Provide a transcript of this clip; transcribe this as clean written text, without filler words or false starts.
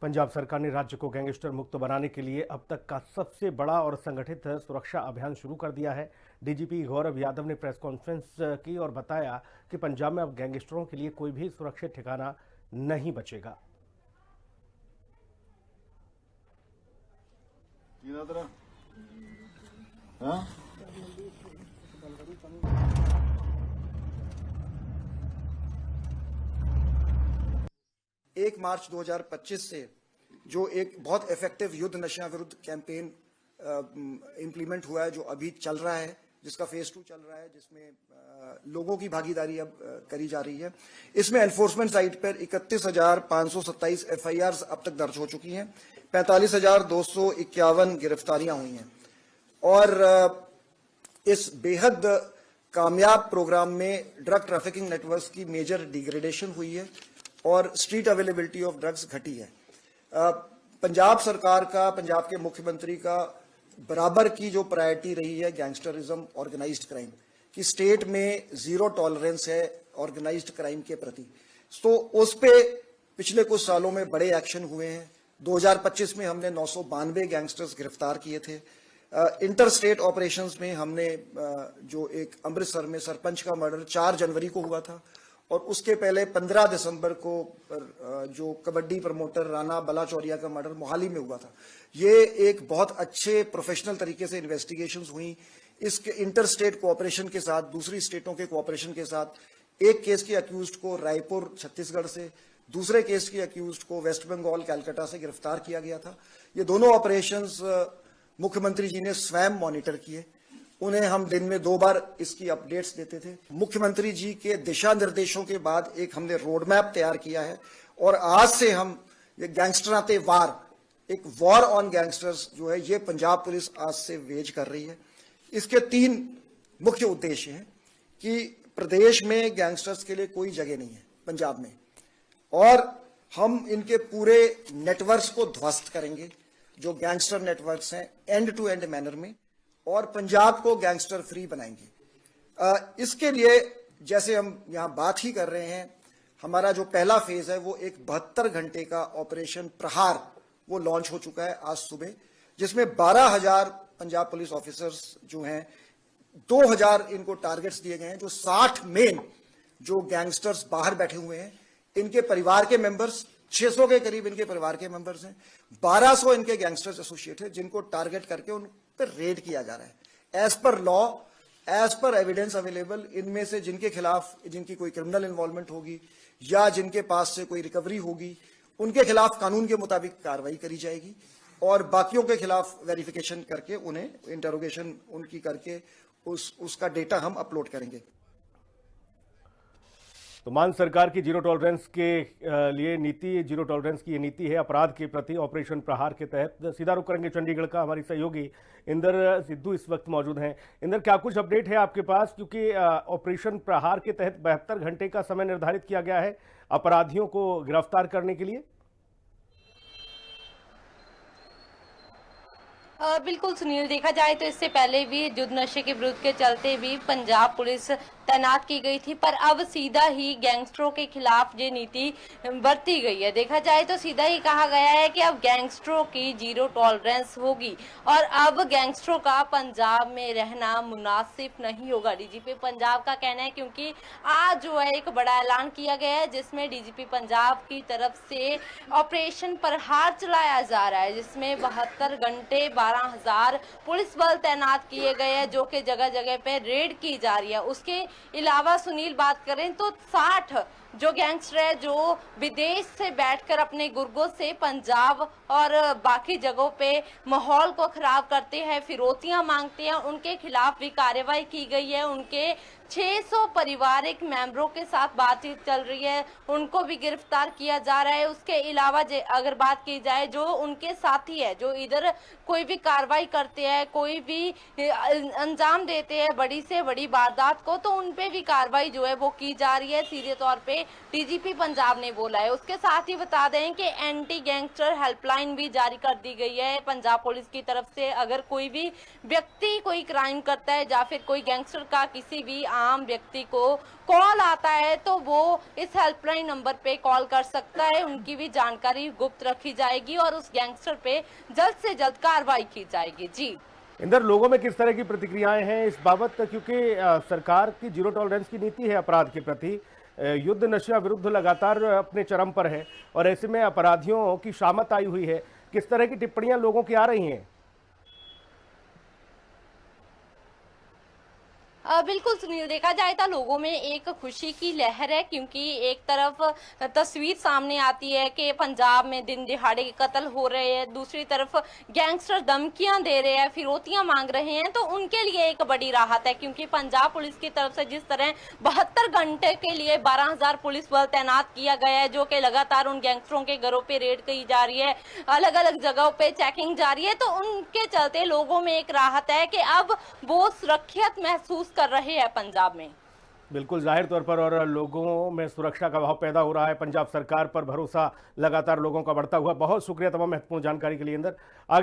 पंजाब सरकार ने राज्य को गैंगस्टर मुक्त बनाने के लिए अब तक का सबसे बड़ा और संगठित सुरक्षा अभियान शुरू कर दिया है। डीजीपी गौरव यादव ने प्रेस कॉन्फ्रेंस की और बताया कि पंजाब में अब गैंगस्टरों के लिए कोई भी सुरक्षित ठिकाना नहीं बचेगा। हाँ? 1 मार्च 2025 से जो एक बहुत इफेक्टिव युद्ध नशा विरुद्ध कैंपेन इम्प्लीमेंट हुआ है, जो अभी चल रहा है, जिसका फेज 2 चल रहा है, जिसमें लोगों की भागीदारी अब करी जा रही है। इसमें एनफोर्समेंट साइट पर 31,527 एफआईआर अब तक दर्ज हो चुकी हैं, 45,251 गिरफ्तारियां हुई हैं और इस बेहद कामयाब प्रोग्राम में ड्रग ट्रैफिकिंग नेटवर्क्स की मेजर डिग्रेडेशन हुई है और स्ट्रीट अवेलेबिलिटी ऑफ ड्रग्स घटी है। पंजाब सरकार का, पंजाब के मुख्यमंत्री का बराबर की जो प्रायोरिटी रही है गैंगस्टरिज्म, ऑर्गेनाइज्ड क्राइम की, स्टेट में जीरो टॉलरेंस है ऑर्गेनाइज्ड क्राइम के प्रति। तो उस पे पिछले कुछ सालों में बड़े एक्शन हुए हैं। 2025 में हमने 992 गैंगस्टर्स गिरफ्तार किए थे। इंटर स्टेट ऑपरेशंस में हमने जो एक अमृतसर में सरपंच का मर्डर 4 जनवरी को हुआ था और उसके पहले 15 दिसंबर को जो कबड्डी प्रमोटर राणा बलाचौरिया का मर्डर मोहाली में हुआ था। ये एक बहुत अच्छे प्रोफेशनल तरीके से इन्वेस्टिगेशंस हुई। इसके इंटर स्टेट कोऑपरेशन के साथ, दूसरी स्टेटों के कोऑपरेशन के साथ, एक केस के अक्यूज्ड को रायपुर छत्तीसगढ़ से, दूसरे केस के अक्यूज्ड को वेस्ट बंगाल कलकत्ता से गिरफ्तार किया गया था। ये दोनों ऑपरेशंस मुख्यमंत्री जी ने स्वयं मॉनिटर किए। उन्हें हम दिन में 2 बार इसकी अपडेट्स देते थे। मुख्यमंत्री जी के दिशा निर्देशों के बाद एक हमने रोड मैप तैयार किया है और आज से हम ये गैंगस्टराते वार, एक वॉर ऑन गैंगस्टर्स जो है, ये पंजाब पुलिस आज से वेज कर रही है। इसके 3 मुख्य उद्देश्य हैं कि प्रदेश में गैंगस्टर्स के लिए कोई जगह नहीं है पंजाब में, और हम इनके पूरे नेटवर्क्स को ध्वस्त करेंगे, जो गैंगस्टर नेटवर्क्स हैं, एंड टू एंड मैनर में, और पंजाब को गैंगस्टर फ्री बनाएंगे। इसके लिए जैसे हम यहाँ बात ही कर रहे हैं, हमारा जो पहला फेज है वो एक 72 घंटे का ऑपरेशन प्रहार वो लॉन्च हो चुका है आज सुबह, जिसमें 12,000 पंजाब पुलिस ऑफिसर्स जो हैं, 2,000 इनको टारगेट्स दिए गए हैं। जो 60 मेन जो गैंगस्टर्स बाहर बैठे हुए हैं, इनके परिवार के मेंबर्स, 600 के करीब इनके परिवार के मेंबर्स हैं, 1200 इनके गैंगस्टर्स एसोसिएट हैं, जिनको टारगेट करके उन पर रेड किया जा रहा है as per law, as per evidence available. इनमें से जिनके खिलाफ, जिनकी कोई क्रिमिनल इन्वॉल्वमेंट होगी या जिनके पास से कोई रिकवरी होगी, उनके खिलाफ कानून के मुताबिक कार्रवाई करी जाएगी और बाकियों के खिलाफ वेरिफिकेशन करके, उन्हें इंटरोगेशन उनकी करके उसका डेटा हम अपलोड करेंगे। तो मान सरकार की जीरो टॉलरेंस के लिए नीति, जीरो टॉलरेंस की ये नीति है अपराध के प्रति। ऑपरेशन प्रहार के तहत सीधा रुख करेंगे चंडीगढ़ का, हमारी सहयोगी इंदर सिद्धू इस वक्त मौजूद हैं। इंदर, क्या कुछ अपडेट है आपके पास, क्योंकि ऑपरेशन प्रहार के तहत 72 घंटे का समय निर्धारित किया गया है अपराधियों को गिरफ्तार करने के लिए? बिल्कुल सुनील, देखा जाए तो इससे पहले भी युद्ध नशे के विरुद्ध के चलते भी पंजाब पुलिस तैनात की गई थी, पर अब सीधा ही गैंगस्टरों के खिलाफ ये नीति बरती गई है। देखा जाए तो सीधा ही कहा गया है कि अब गैंगस्टरों की जीरो टॉलरेंस होगी और अब गैंगस्टरों का पंजाब में रहना मुनासिब नहीं होगा, डीजीपी पंजाब का कहना है। क्योंकि आज जो है एक बड़ा ऐलान किया गया है, जिसमें डीजीपी पंजाब की तरफ से ऑपरेशन प्रहार चलाया जा रहा है, जिसमें 72 घंटे 12,000 पुलिस बल तैनात किए गए हैं, जो कि जगह जगह पे रेड की जा रही है। उसके अलावा सुनील बात करें तो 60 जो गैंगस्टर है, जो विदेश से बैठकर अपने गुर्गों से पंजाब और बाकी जगहों पे माहौल को खराब करते हैं, फिरौतियां मांगते हैं, उनके खिलाफ भी कार्रवाई की गई है। उनके 600 पारिवारिक मेंबरों के साथ बातचीत चल रही है, उनको भी गिरफ्तार किया जा रहा है। उसके अलावा अगर बात की जाए, जो उनके साथी है, जो इधर कोई भी कार्रवाई करते हैं, कोई भी अंजाम देते हैं बड़ी से बड़ी वारदात को, तो उन पे भी कार्रवाई जो है वो की जा रही है। सीधे तौर पे डीजीपी पंजाब ने बोला है। उसके साथ ही बता दें कि एंटी गैंगस्टर हेल्पलाइन भी जारी कर दी गई है पंजाब पुलिस की तरफ से। अगर कोई भी व्यक्ति कोई क्राइम करता है या फिर कोई गैंगस्टर का किसी भी आम व्यक्ति को कॉल आता है तो वो इस हेल्पलाइन नंबर पे कॉल कर सकता है। उनकी भी जानकारी गुप्त रखी जाएगी और उस गैंगस्टर पे जल्द से जल्द कार्रवाई की जाएगी। जी इंदर, लोगों में किस तरह की प्रतिक्रियाएं हैं इस बाबत, क्योंकि सरकार की जीरो टॉलरेंस की नीति है अपराध के प्रति, युद्ध नशा विरुद्ध लगातार अपने चरम पर है और ऐसे में अपराधियों की शामत आई हुई है। किस तरह की टिप्पणियां लोगों की आ रही हैं? बिल्कुल सुनील, देखा जाए तो लोगों में एक खुशी की लहर है, क्योंकि एक तरफ तस्वीर सामने आती है कि पंजाब में दिन दिहाड़े कत्ल हो रहे हैं, दूसरी तरफ गैंगस्टर धमकियां दे रहे हैं, फिरौतियां मांग रहे हैं, तो उनके लिए एक बड़ी राहत है। क्योंकि पंजाब पुलिस की तरफ से जिस तरह 72 घंटे के लिए 12,000 पुलिस बल तैनात किया गया है, जो कि लगातार उन गैंगस्टरों के घरों पे रेड की जा रही है, अलग अलग जगहों पे चेकिंग जारी है, तो उनके चलते लोगों में एक राहत है कि अब वो सुरक्षित महसूस कर रहे हैं पंजाब में। बिल्कुल जाहिर तौर पर, और लोगों में सुरक्षा का भाव पैदा हो रहा है, पंजाब सरकार पर भरोसा लगातार लोगों का बढ़ता हुआ। बहुत शुक्रिया तमाम महत्वपूर्ण जानकारी के लिए इंदर। आगे